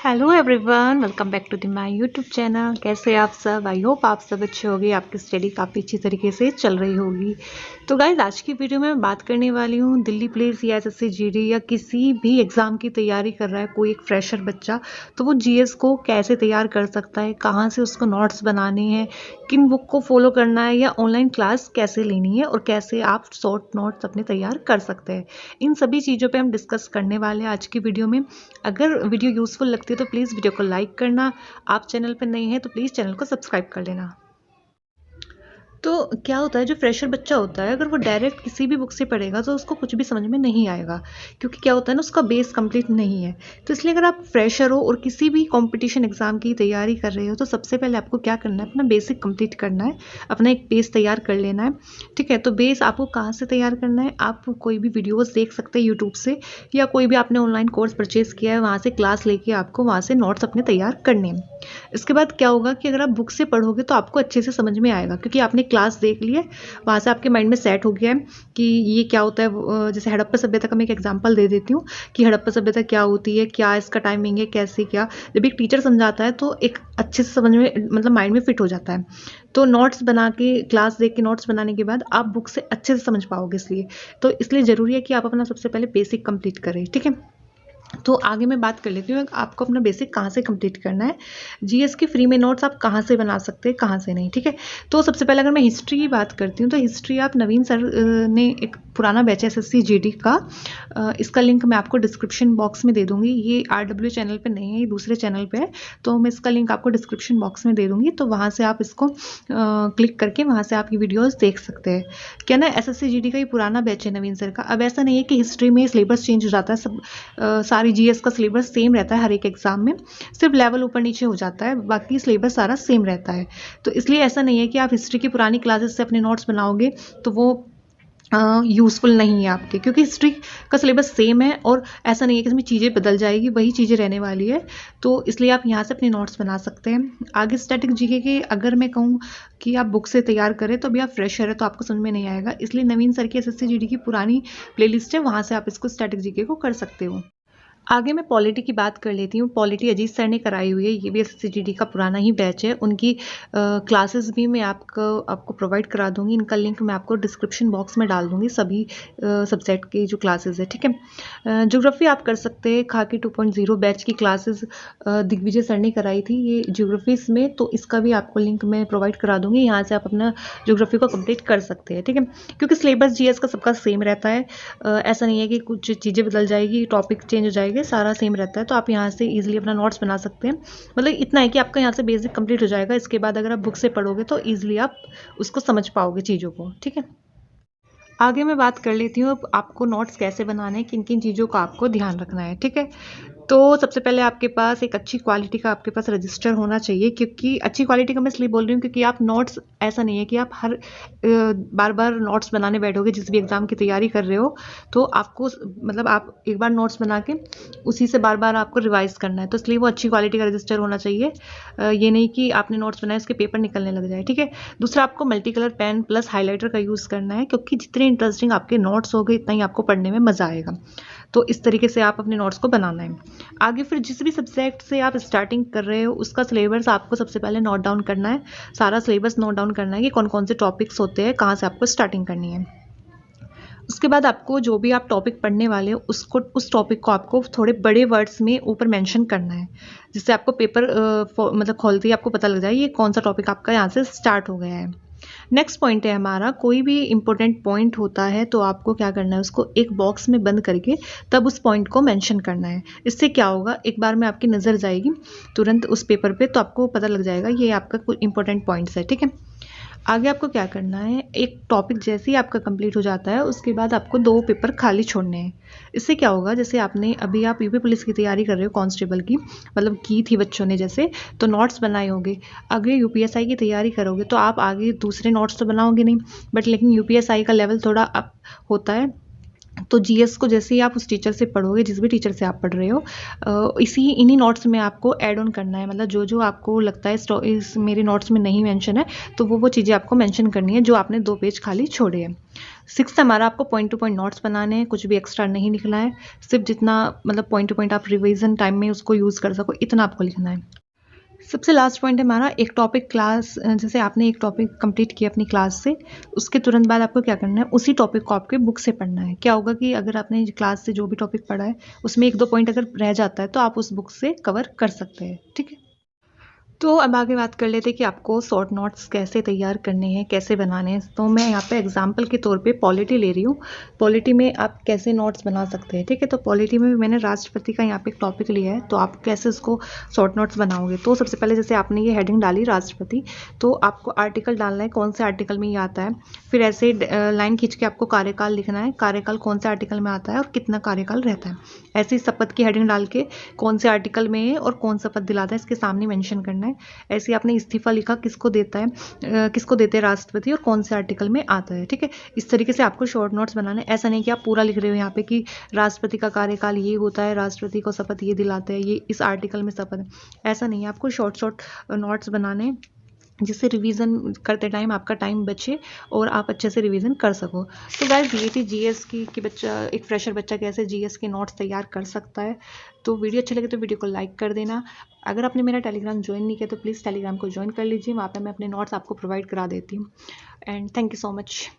Hello everyone, welcome back to the my YouTube channel. कैसे आप सब? आई होप आप सब अच्छे होंगे, आपकी स्टडी काफ़ी अच्छी तरीके से चल रही होगी। तो गाइस, आज की वीडियो में मैं बात करने वाली हूँ दिल्ली पुलिस या एसएससी जीडी या किसी भी एग्ज़ाम की तैयारी कर रहा है कोई एक फ्रेशर बच्चा, तो वो जीएस को कैसे तैयार कर सकता है, कहाँ से उसको नोट्स बनाने हैं, किन बुक को फॉलो करना है या ऑनलाइन क्लास कैसे लेनी है और कैसे आप शॉर्ट नोट्स अपने तैयार कर सकते हैं। इन सभी चीज़ों पे हम डिस्कस करने वाले हैं आज की वीडियो में। अगर वीडियो यूज़फुल लगती है तो प्लीज़ वीडियो को लाइक करना। आप चैनल पर नए हैं तो प्लीज़ चैनल को सब्सक्राइब कर लेना। तो क्या होता है, जो फ्रेशर बच्चा होता है अगर वो डायरेक्ट किसी भी बुक से पढ़ेगा तो उसको कुछ भी समझ में नहीं आएगा, क्योंकि क्या होता है ना, उसका बेस कंप्लीट नहीं है। तो इसलिए अगर आप फ्रेशर हो और किसी भी कंपटीशन एग्जाम की तैयारी कर रहे हो तो सबसे पहले आपको क्या करना है, अपना बेसिक कंप्लीट करना है, अपना एक बेस तैयार कर लेना है। ठीक है, तो बेस आपको कहाँ से तैयार करना है? आप कोई भी वीडियोज़ देख सकते हैं यूट्यूब से, या कोई भी आपने ऑनलाइन कोर्स परचेज़ किया है वहाँ से क्लास लेके आपको वहाँ से नोट्स अपने तैयार करने हैं। इसके बाद क्या होगा कि अगर आप बुक से पढ़ोगे तो आपको अच्छे से समझ में आएगा, क्योंकि आपने क्लास देख ली है, वहाँ से आपके माइंड में सेट हो गया है कि ये क्या होता है। जैसे हड़प्पा सभ्यता का मैं एक एग्जांपल दे देती हूँ कि हड़प्पा सभ्यता क्या होती है, क्या इसका टाइमिंग है, कैसे क्या। जब एक टीचर समझाता है तो एक अच्छे से समझ में, मतलब माइंड में फिट हो जाता है। तो नोट्स बना के, क्लास देख के नोट्स बनाने के बाद आप बुक से अच्छे से समझ पाओगे। इसलिए ज़रूरी है कि आप अपना सबसे पहले बेसिक कंप्लीट करें। ठीक है, तो आगे मैं बात कर लेती हूँ आपको अपना बेसिक कहाँ से कंप्लीट करना है। जीएस के फ्री में नोट्स आप कहाँ से बना सकते हैं, कहाँ से नहीं। ठीक है, तो सबसे पहले अगर मैं हिस्ट्री की बात करती हूँ तो हिस्ट्री आप नवीन सर ने एक पुराना बैच है एसएससी जीडी का, इसका लिंक मैं आपको डिस्क्रिप्शन बॉक्स में दे दूँगी। ये आरडब्ल्यू चैनल पे नहीं है, ये दूसरे चैनल पे है, तो मैं इसका लिंक आपको डिस्क्रिप्शन बॉक्स में दे दूँगी। तो वहाँ से आप इसको क्लिक करके वहाँ से आप ये वीडियोज़ देख सकते हैं। क्या ना, एसएससी जीडी का ये पुराना बैच है नवीन सर का। अब ऐसा नहीं है कि हिस्ट्री में सिलेबस चेंज हो जाता है, सब सारी जीएस का सिलेबस सेम रहता है हर एक एग्जाम में, सिर्फ लेवल ऊपर नीचे हो जाता है, बाकी सिलेबस सारा सेम रहता है। तो इसलिए ऐसा नहीं है कि आप हिस्ट्री की पुरानी क्लासेस से अपने नोट्स बनाओगे तो वो यूज़फुल नहीं है आपके, क्योंकि हिस्ट्री का सिलेबस सेम है और ऐसा नहीं है कि इसमें चीज़ें बदल जाएगी, वही चीज़ें रहने वाली है। तो इसलिए आप यहाँ से अपने नोट्स बना सकते हैं। आगे स्टैटिक जीके के अगर मैं कहूँ कि आप बुक से तैयार करें तो अभी आप फ्रेशर है तो आपको समझ में नहीं आएगा, इसलिए नवीन सर की एसएससी जीडी की पुरानी प्लेलिस्ट है, वहाँ से आप इसको स्टैटिक जीके को कर सकते हो। आगे मैं पॉलिटी की बात कर लेती हूँ। पॉलिटी अजीत सर ने कराई हुई है, ये भी एसएससी जीडी का पुराना ही बैच है। उनकी क्लासेस भी मैं आपको प्रोवाइड करा दूंगी, इनका लिंक मैं आपको डिस्क्रिप्शन बॉक्स में डाल दूंगी, सभी सब्जेक्ट की जो क्लासेस है। ठीक है, ज्योग्राफी आप कर सकते हैं, खाकी 2.0 बैच की क्लासेस दिग्विजय सर ने कराई थी ये ज्योग्राफीज में, तो इसका भी आपको लिंक मैं प्रोवाइड करा दूंगी, यहाँ से आप अपना ज्योग्राफी को कंप्लीट कर सकते हैं। ठीक है, क्योंकि सिलेबस जीएस का सबका सेम रहता है, ऐसा नहीं है कि कुछ चीज़ें बदल जाएगी, टॉपिक चेंज हो जाएगी, सारा सेम रहता है। तो आप यहाँ से इजीली अपना नोट्स बना सकते हैं। मतलब इतना है कि आपका यहाँ से बेसिक कंप्लीट हो जाएगा, इसके बाद अगर आप बुक से पढ़ोगे तो इजीली आप उसको समझ पाओगे चीज़ों को। ठीक है, आगे मैं बात कर लेती हूँ आपको नोट्स कैसे बनाने हैं, किन किन चीज़ों का आपको ध्यान रखना है। ठीक है, तो सबसे पहले आपके पास एक अच्छी क्वालिटी का आपके पास रजिस्टर होना चाहिए, क्योंकि अच्छी क्वालिटी का मैं इसलिए बोल रही हूँ क्योंकि आप नोट्स, ऐसा नहीं है कि आप हर बार बार नोट्स बनाने बैठोगे जिस भी एग्ज़ाम की तैयारी कर रहे हो, तो आपको मतलब आप एक बार नोट्स बना के उसी से बार बार आपको रिवाइज करना है, तो इसलिए वो अच्छी क्वालिटी का रजिस्टर होना चाहिए। ये नहीं कि आपने नोट्स बनाए उसके पेपर निकलने लग जाए। ठीक है, दूसरा आपको multi colour pen plus highlighter का यूज़ करना है, क्योंकि जितने इंटरेस्टिंग आपके नोट्स हो गए इतना ही आपको पढ़ने में मज़ा आएगा। तो इस तरीके से आप अपने नोट्स को बनाना है। आगे फिर जिस भी सब्जेक्ट से आप स्टार्टिंग कर रहे हो उसका सिलेबस आपको सबसे पहले नोट डाउन करना है, सारा सिलेबस नोट डाउन करना है कि कौन कौन से टॉपिक्स होते हैं, कहाँ से आपको स्टार्टिंग करनी है। उसके बाद आपको जो भी आप टॉपिक पढ़ने वाले हो उस टॉपिक को आपको थोड़े बड़े वर्ड्स में ऊपर मेंशन करना है, जिससे आपको पेपर मतलब खोलते ही आपको पता लग जाए ये कौन सा टॉपिक आपका यहाँ से स्टार्ट हो गया है। नेक्स्ट पॉइंट है हमारा, कोई भी इंपॉर्टेंट पॉइंट होता है तो आपको क्या करना है, उसको एक बॉक्स में बंद करके तब उस पॉइंट को मेंशन करना है। इससे क्या होगा, एक बार में आपकी नज़र जाएगी तुरंत उस पेपर पे, तो आपको पता लग जाएगा ये आपका कुछ इंपॉर्टेंट पॉइंट्स है। ठीक है, आगे आपको क्या करना है, एक टॉपिक जैसे ही आपका कंप्लीट हो जाता है उसके बाद आपको 2 पेपर खाली छोड़ने हैं। इससे क्या होगा, जैसे आपने अभी आप यूपी पुलिस की तैयारी कर रहे हो, कांस्टेबल की मतलब की थी बच्चों ने जैसे, तो नोट्स बनाए होंगे। आगे यूपीएसआई की तैयारी करोगे तो आप आगे दूसरे नोट्स तो बनाओगे नहीं, बट लेकिन यूपीएसआई का लेवल थोड़ा अप होता है, तो जीएस को जैसे ही आप उस टीचर से पढ़ोगे, जिस भी टीचर से आप पढ़ रहे हो, इन्हीं नोट्स में आपको ऐड ऑन करना है। मतलब जो जो आपको लगता है इस मेरे नोट्स में नहीं मेंशन है, तो वो चीज़ें आपको मेंशन करनी है जो आपने 2 पेज खाली छोड़े हैं। सिक्स्थ हमारा आपको पॉइंट टू पॉइंट नोट्स बनाने हैं, कुछ भी एक्स्ट्रा नहीं लिखना है, सिर्फ जितना मतलब पॉइंट टू पॉइंट आप रिवीजन टाइम में उसको यूज़ कर सको इतना आपको लिखना है। सबसे लास्ट पॉइंट है हमारा एक टॉपिक क्लास, जैसे आपने एक टॉपिक कंप्लीट किया अपनी क्लास से, उसके तुरंत बाद आपको क्या करना है, उसी टॉपिक को आपके बुक से पढ़ना है। क्या होगा कि अगर आपने क्लास से जो भी टॉपिक पढ़ा है उसमें 1-2 पॉइंट अगर रह जाता है तो आप उस बुक से कवर कर सकते हैं, ठीक है। तो अब आगे बात कर लेते हैं कि आपको शॉर्ट नोट्स कैसे तैयार करने हैं, कैसे बनाने हैं। तो मैं यहाँ पे एग्जांपल के तौर पे पॉलिटी ले रही हूँ। पॉलिटी में आप कैसे नोट्स बना सकते हैं, ठीक है। तो पॉलिटी में मैंने राष्ट्रपति का यहाँ पे एक टॉपिक लिया है, तो आप कैसे उसको शॉर्ट नोट्स बनाओगे। तो सबसे पहले जैसे आपने ये हेडिंग डाली राष्ट्रपति, तो आपको आर्टिकल डालना है, कौन से आर्टिकल में ये आता है। फिर ऐसे लाइन खींच के आपको कार्यकाल लिखना है, कार्यकाल कौन से आर्टिकल में आता है और कितना कार्यकाल रहता है। ऐसे ही शपथ की हेडिंग डाल के कौन से आर्टिकल में है और कौन सा पद दिलाता है इसके सामने मेंशन करना है। ऐसे आपने इस्तीफा लिखा, किसको देता है, किसको देते हैं राष्ट्रपति और कौन से आर्टिकल में आता है, ठीक है। इस तरीके से आपको शॉर्ट नोट्स बनाने। ऐसा नहीं कि आप पूरा लिख रहे हो यहाँ पे कि राष्ट्रपति का कार्यकाल ये होता है, राष्ट्रपति को शपथ ये दिलाते हैं, ये इस आर्टिकल में शपथ है। ऐसा नहीं है, आपको शॉर्ट शॉर्ट नोट्स बनाने जिससे रिवीजन करते टाइम आपका टाइम बचे और आप अच्छे से रिवीजन कर सको। तो गाइस ये थी जीएस की कि बच्चा, एक फ्रेशर बच्चा कैसे जीएस के नोट्स तैयार कर सकता है। तो वीडियो अच्छी लगे तो वीडियो को लाइक कर देना। अगर आपने मेरा टेलीग्राम ज्वाइन नहीं किया तो प्लीज़ टेलीग्राम को ज्वाइन कर लीजिए, वहाँ पर मैं अपने नोट्स आपको प्रोवाइड करा देती हूँ। And thank you so much.